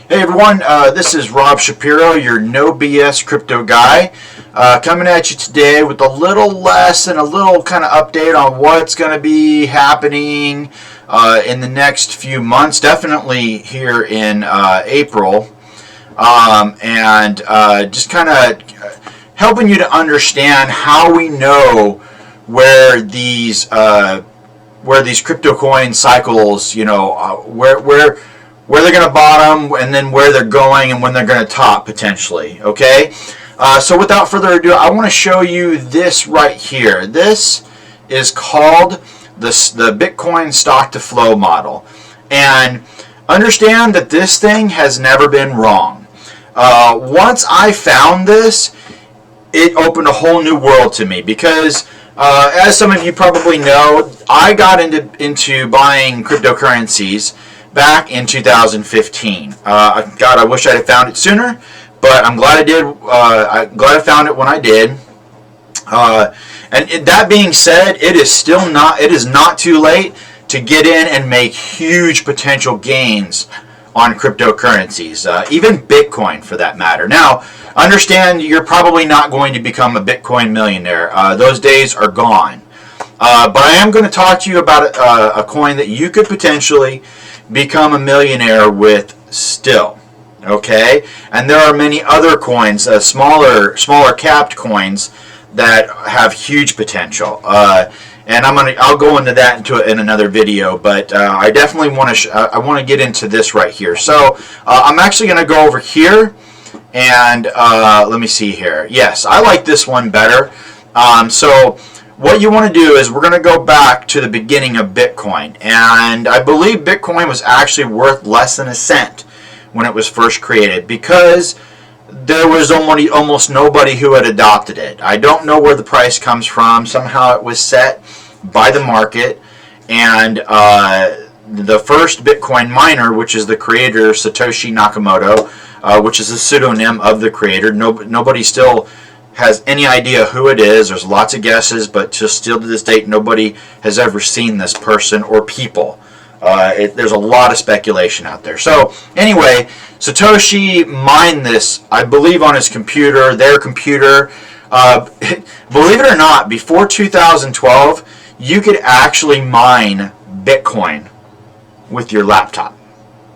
Hey everyone, this is Rob Shapiro, your no BS crypto guy, coming at you today with a little lesson, a little kind of update on what's going to be happening in the next few months, definitely here in April, and just kind of helping you to understand how we know where these crypto coin cycles, where they're going to bottom, and then where they're going, and when they're going to top potentially. Okay, so without further ado, I want to show you this right here. This is called the Bitcoin stock to flow model, and understand that this thing has never been wrong. Once I found this, it opened a whole new world to me because, as some of you probably know, I got into buying cryptocurrencies back in 2015. God, I wish I had found it sooner, but I'm glad I did. I'm glad I found it when I did. And that being said, it is not too late to get in and make huge potential gains on cryptocurrencies, even Bitcoin for that matter. Now, understand you're probably not going to become a Bitcoin millionaire. Those days are gone. But I am going to talk to you about a coin that you could potentially become a millionaire with still. Okay, and there are many other coins, smaller capped coins that have huge potential. And I'll go into that in another video, but I definitely want to get into this right here. So I'm actually going to go over here and let me see here. Yes, I like this one better. So what you want to do is we're going to go back to the beginning of Bitcoin, and I believe Bitcoin was actually worth less than a cent when it was first created because there was almost nobody who had adopted it. I don't know where the price comes from. Somehow it was set by the market, and the first Bitcoin miner, which is the creator Satoshi Nakamoto, which is a pseudonym of the creator. Nobody still has any idea who it is. There's lots of guesses, but just still to this date, nobody has ever seen this person or people. There's a lot of speculation out there. So anyway, Satoshi mined this, I believe, on his computer, their computer. Believe it or not, before 2012, you could actually mine Bitcoin with your laptop.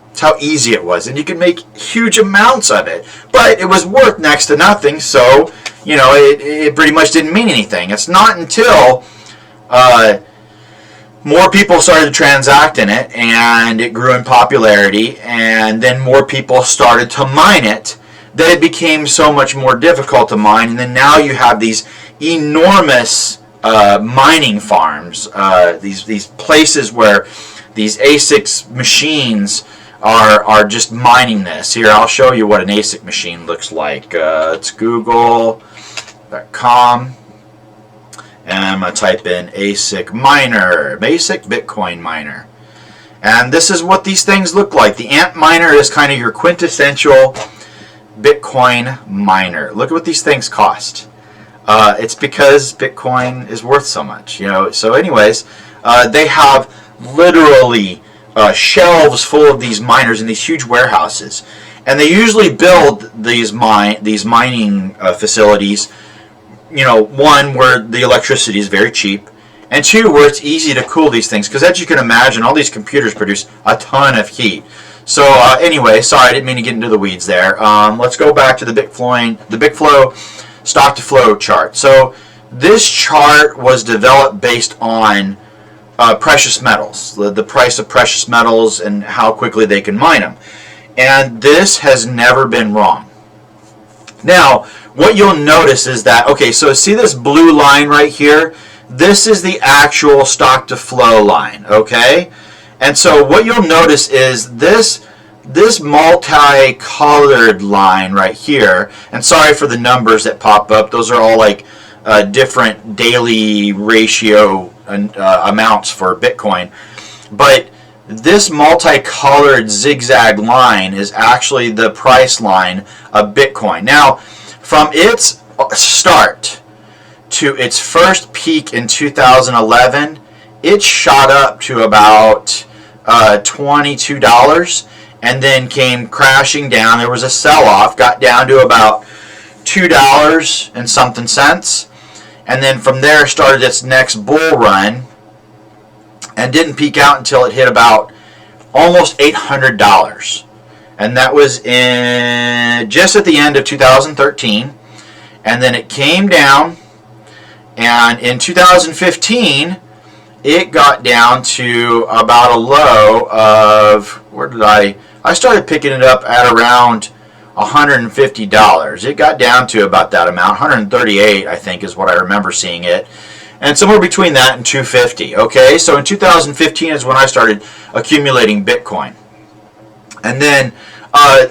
That's how easy it was, and you could make huge amounts of it. But it was worth next to nothing, so it pretty much didn't mean anything. It's not until more people started to transact in it, and it grew in popularity, and then more people started to mine it, that it became so much more difficult to mine. And then now you have these enormous mining farms, these places where these ASIC machines are just mining this. Here, I'll show you what an ASIC machine looks like. It's google.com, and I'm going to type in ASIC miner, basic Bitcoin miner. And this is what these things look like. The Ant miner is kind of your quintessential Bitcoin miner. Look at what these things cost. It's because Bitcoin is worth so much. So anyways, they have literally shelves full of these miners in these huge warehouses, and they usually build these mining facilities, one, where the electricity is very cheap, and two, where it's easy to cool these things, because as you can imagine, all these computers produce a ton of heat. So anyway, sorry, I didn't mean to get into the weeds there. Let's go back to the BitFlow stock to flow chart. So this chart was developed based on precious metals, the price of precious metals and how quickly they can mine them. And this has never been wrong. Now, what you'll notice is that, okay, so see this blue line right here? This is the actual stock to flow line, okay? And so what you'll notice is this multicolored line right here, and sorry for the numbers that pop up, those are all like different daily ratio amounts for Bitcoin, but this multicolored zigzag line is actually the price line of Bitcoin. Now, from its start to its first peak in 2011, it shot up to about $22, and then came crashing down. There was a sell-off, got down to about $2 and something cents, and then from there started its next bull run, and didn't peak out until it hit about almost $800, and that was in just at the end of 2013, and then it came down, and in 2015 it got down to about a low of, where did I started picking it up at around $150. It got down to about that amount, 138 I think is what I remember seeing it, and somewhere between that and 250. Okay, so in 2015 is when I started accumulating Bitcoin. And then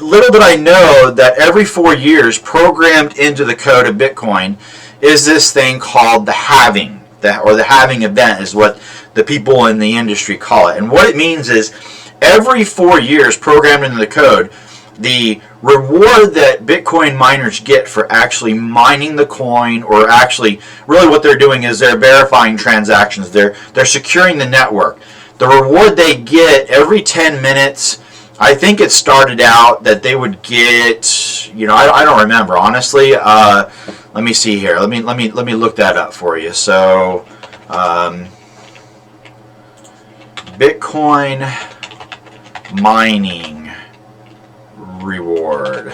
little did I know that every 4 years, programmed into the code of Bitcoin, is this thing called the halving, or the halving event is what the people in the industry call it. And what it means is every 4 years, programmed into the code, the reward that Bitcoin miners get for actually mining the coin, or actually really what they're doing is they're verifying transactions, they're securing the network. The reward they get every 10 minutes, I think it started out that they would get, I don't remember honestly. Let me see here. Let me look that up for you. So Bitcoin mining reward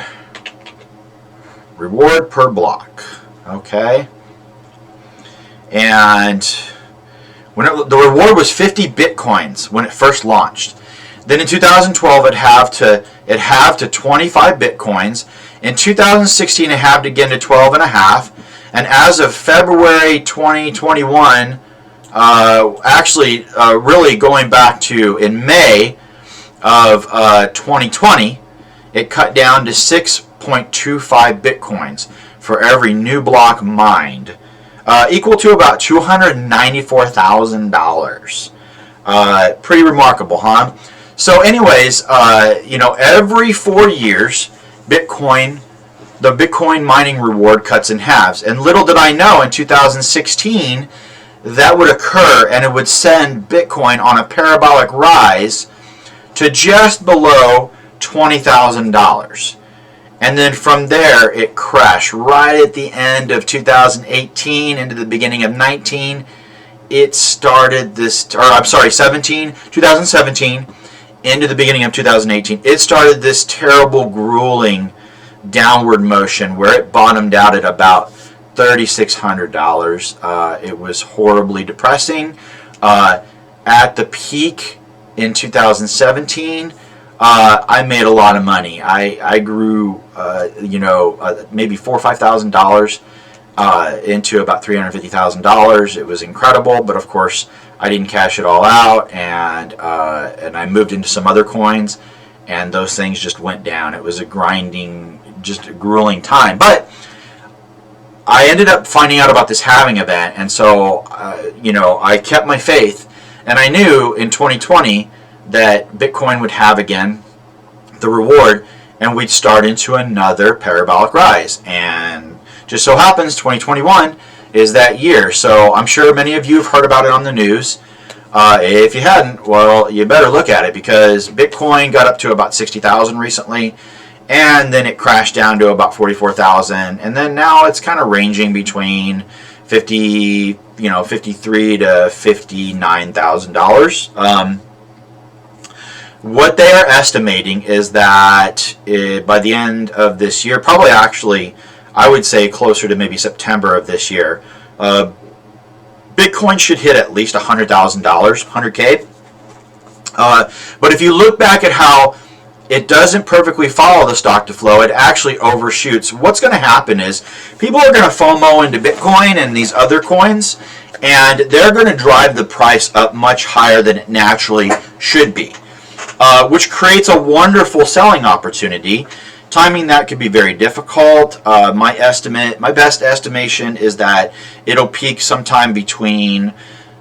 per block. Okay, and when the reward was 50 Bitcoins when it first launched. Then in 2012 it halved to 25 Bitcoins. In 2016 it halved again to 12 and a half, and as of February 2021, really going back to in May of 2020, it cut down to 6.25 Bitcoins for every new block mined, equal to about $294,000. Pretty remarkable, huh? So anyways, every 4 years, the Bitcoin mining reward cuts in halves. And little did I know, in 2016, that would occur, and it would send Bitcoin on a parabolic rise to just below $20,000. And then from there, it crashed right at the end of 2018 into the beginning of 19. It started this, 2017 into the beginning of 2018. It started this terrible, grueling downward motion where it bottomed out at about $3,600. It was horribly depressing. At the peak in 2017, I made a lot of money. I grew, maybe $4,000 or $5,000 into about $350,000. It was incredible, but of course I didn't cash it all out, and I moved into some other coins, and those things just went down. It was a grinding, just a grueling time. But I ended up finding out about this halving event, and so I kept my faith, and I knew in 2020 that Bitcoin would have again the reward, and we'd start into another parabolic rise. And just so happens 2021 is that year. So I'm sure many of you have heard about it on the news. If you hadn't, well, you better look at it, because Bitcoin got up to about 60,000 recently, and then it crashed down to about 44,000, and then now it's kind of ranging between $53 to $59,000. What they are estimating is that by the end of this year, probably actually, I would say closer to maybe September of this year, Bitcoin should hit at least $100,000, 100K. But if you look back at how it doesn't perfectly follow the stock to flow, it actually overshoots. What's going to happen is people are going to FOMO into Bitcoin and these other coins, and they're going to drive the price up much higher than it naturally should be, which creates a wonderful selling opportunity. Timing that could be very difficult. My best estimation is that it'll peak sometime between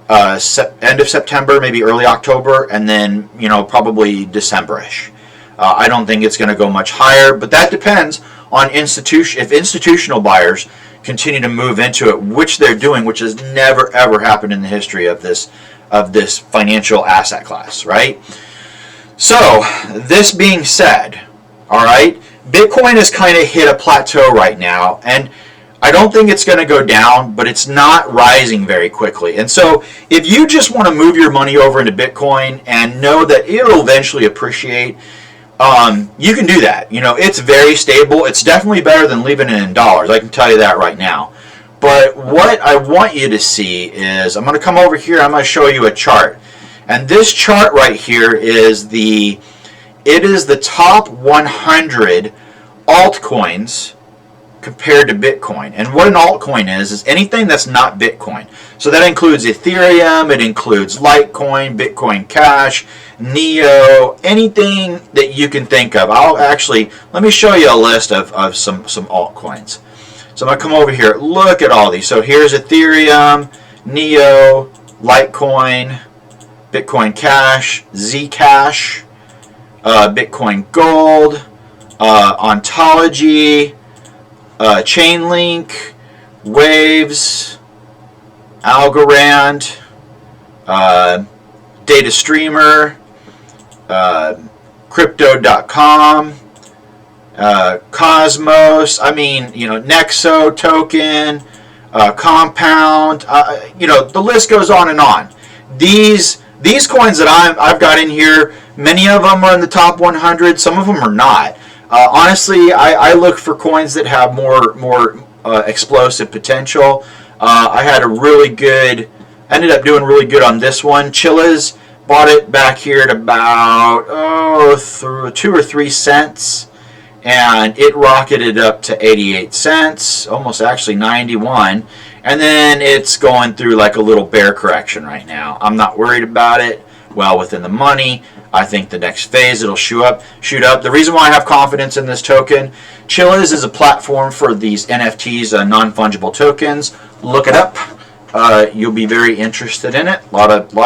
end of September, maybe early October, and then probably December-ish. I don't think it's going to go much higher, but that depends on if institutional buyers continue to move into it, which they're doing, which has never ever happened in the history of this financial asset class, right? So, this being said, all right, Bitcoin has kind of hit a plateau right now, and I don't think it's going to go down, but it's not rising very quickly. And so, if you just want to move your money over into Bitcoin and know that it'll eventually appreciate, you can do that. You know, it's very stable. It's definitely better than leaving it in dollars. I can tell you that right now. But what I want you to see is, I'm going to come over here. I'm going to show you a chart. And this chart right here is the top 100 altcoins compared to Bitcoin. And what an altcoin is anything that's not Bitcoin. So that includes Ethereum, it includes Litecoin, Bitcoin Cash, Neo, anything that you can think of. Let me show you a list of some altcoins. So I'm going to come over here, look at all these. So here's Ethereum, Neo, Litecoin, Bitcoin Cash, Zcash, Bitcoin Gold, Ontology, Chainlink, Waves, Algorand, Data Streamer, Crypto.com, Cosmos, Nexo token, Compound, the list goes on and on. These coins that I've got in here, many of them are in the top 100. Some of them are not. Honestly, I look for coins that have more explosive potential. I ended up doing really good on this one. Chilla's bought it back here at about 2 or 3 cents, and it rocketed up to 88 cents, almost actually 91. And then it's going through like a little bear correction right now. I'm not worried about it. Well within the money. I think the next phase it'll shoot up. The reason why I have confidence in this token, Chilla's is a platform for these NFTs, non-fungible tokens. Look it up. You'll be very interested in it. A lot of a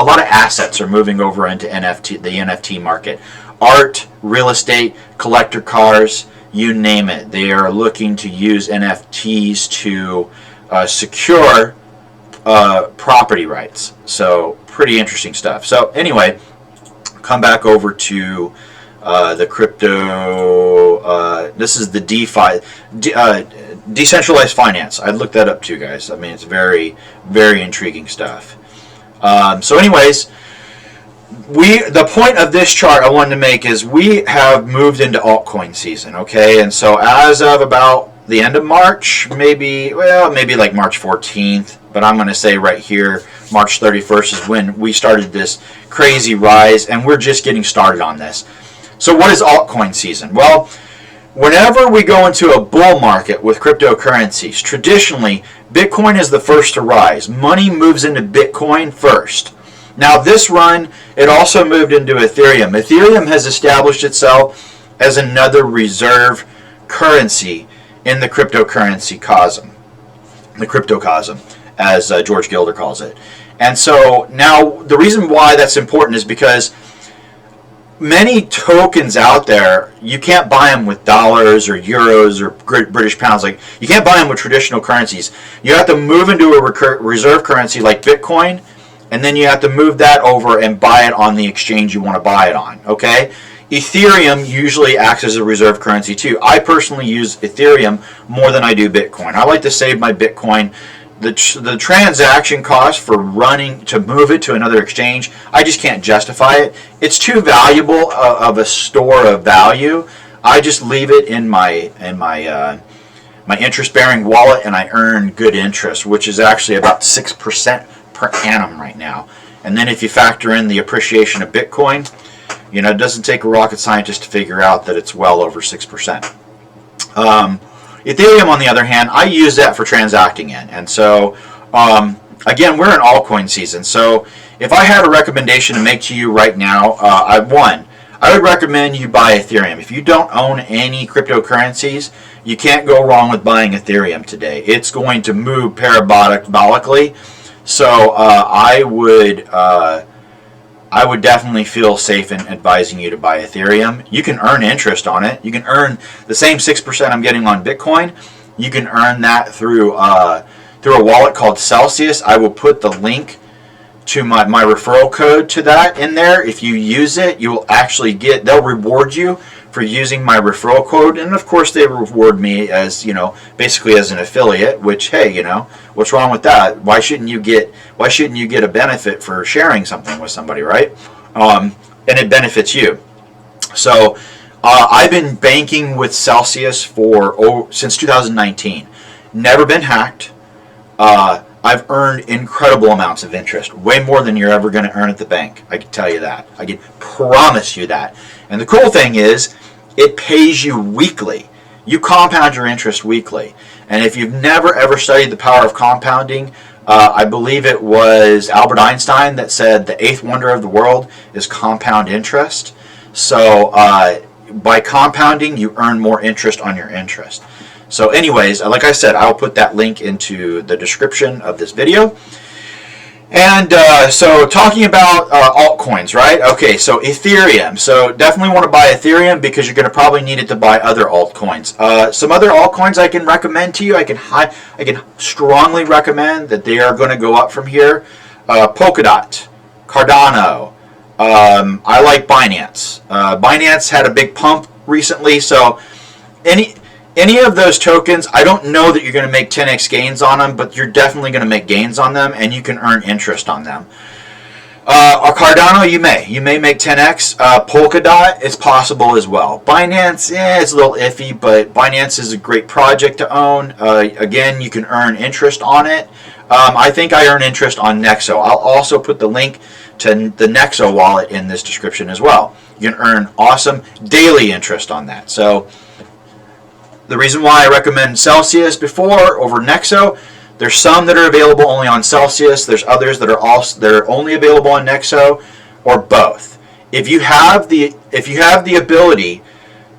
lot of assets are moving over into the NFT market. Art, real estate, collector cars, you name it. They are looking to use NFTs to secure property rights. So pretty interesting stuff. So anyway, come back over to the crypto. This is the DeFi, decentralized finance. I looked that up too, guys. It's very, very intriguing stuff. So anyways, the point of this chart I wanted to make is we have moved into altcoin season, okay? And so as of about the end of March, maybe like March 14th, but I'm going to say right here, March 31st is when we started this crazy rise, and we're just getting started on this. So what is altcoin season? Well, whenever we go into a bull market with cryptocurrencies, traditionally, Bitcoin is the first to rise. Money moves into Bitcoin first. Now, this run, it also moved into Ethereum. Ethereum has established itself as another reserve currency in the cryptocurrency cosm, the cryptocosm, as George Gilder calls it. And so now the reason why that's important is because many tokens out there, you can't buy them with dollars or euros or British pounds. Like, you can't buy them with traditional currencies. You have to move into a reserve currency like Bitcoin, and then you have to move that over and buy it on the exchange you want to buy it on, okay? Ethereum usually acts as a reserve currency too. I personally use Ethereum more than I do Bitcoin. I like to save my Bitcoin. The transaction cost for running to move it to another exchange, I just can't justify it. It's too valuable of a store of value. I just leave it in my interest-bearing wallet, and I earn good interest, which is actually about 6% per annum right now. And then if you factor in the appreciation of Bitcoin, it doesn't take a rocket scientist to figure out that it's well over 6%. Ethereum, on the other hand, I use that for transacting in. And so, again, we're in altcoin season. So if I had a recommendation to make to you right now, I would recommend you buy Ethereum. If you don't own any cryptocurrencies, you can't go wrong with buying Ethereum today. It's going to move parabolically. So I would definitely feel safe in advising you to buy Ethereum. You can earn interest on it. You can earn the same 6% I'm getting on Bitcoin. You can earn that through a wallet called Celsius. I will put the link to my referral code to that in there. If you use it, you will actually get, they'll reward you for using my referral code, and of course they reward me as, you know, basically as an affiliate, which, hey, you know, what's wrong with that? Why shouldn't you get a benefit for sharing something with somebody, right? And it benefits you. So I've been banking with Celsius since 2019. Never been hacked. I've earned incredible amounts of interest, way more than you're ever going to earn at the bank. I can tell you that. I can promise you that. And the cool thing is, it pays you weekly. You compound your interest weekly. And if you've never ever studied the power of compounding, I believe it was Albert Einstein that said the eighth wonder of the world is compound interest. So by compounding, you earn more interest on your interest. So anyways, like I said, I'll put that link into the description of this video. And so talking about altcoins, right? Okay, so Ethereum. So definitely want to buy Ethereum because you're going to probably need it to buy other altcoins. Some other altcoins I can recommend to you. I can strongly recommend that they are going to go up from here. Polkadot, Cardano. I like Binance. Binance had a big pump recently, so any of those tokens, I don't know that you're going to make 10x gains on them, but you're definitely going to make gains on them, and you can earn interest on them. Cardano, you may make 10x. Polkadot is possible as well. Binance, it's a little iffy, but Binance is a great project to own. Again, you can earn interest on it. I think I earn interest on Nexo. I'll also put the link to the Nexo wallet in this description as well. You can earn awesome daily interest on that. So the reason why I recommend Celsius over Nexo, there's some that are available only on Celsius. There's others that are only available on Nexo, or both. If you have the ability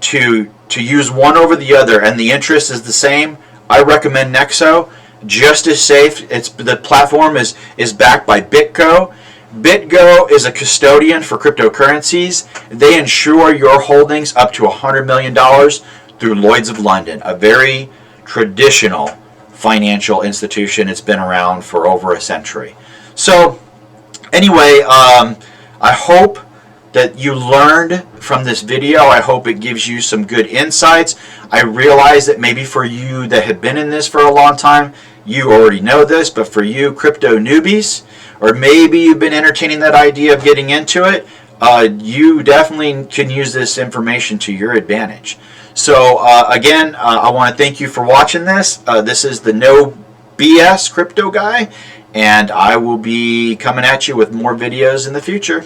to use one over the other and the interest is the same, I recommend Nexo. Just as safe. The platform is backed by BitGo. BitGo is a custodian for cryptocurrencies. They insure your holdings up to $100 million through Lloyd's of London, a very traditional financial institution. It's been around for over a century. So anyway, I hope that you learned from this video. I hope it gives you some good insights. I realize that maybe for you that have been in this for a long time, you already know this, but for you crypto newbies, or maybe you've been entertaining that idea of getting into it, you definitely can use this information to your advantage. So again, I want to thank you for watching this. This is the No BS Crypto Guy, and I will be coming at you with more videos in the future.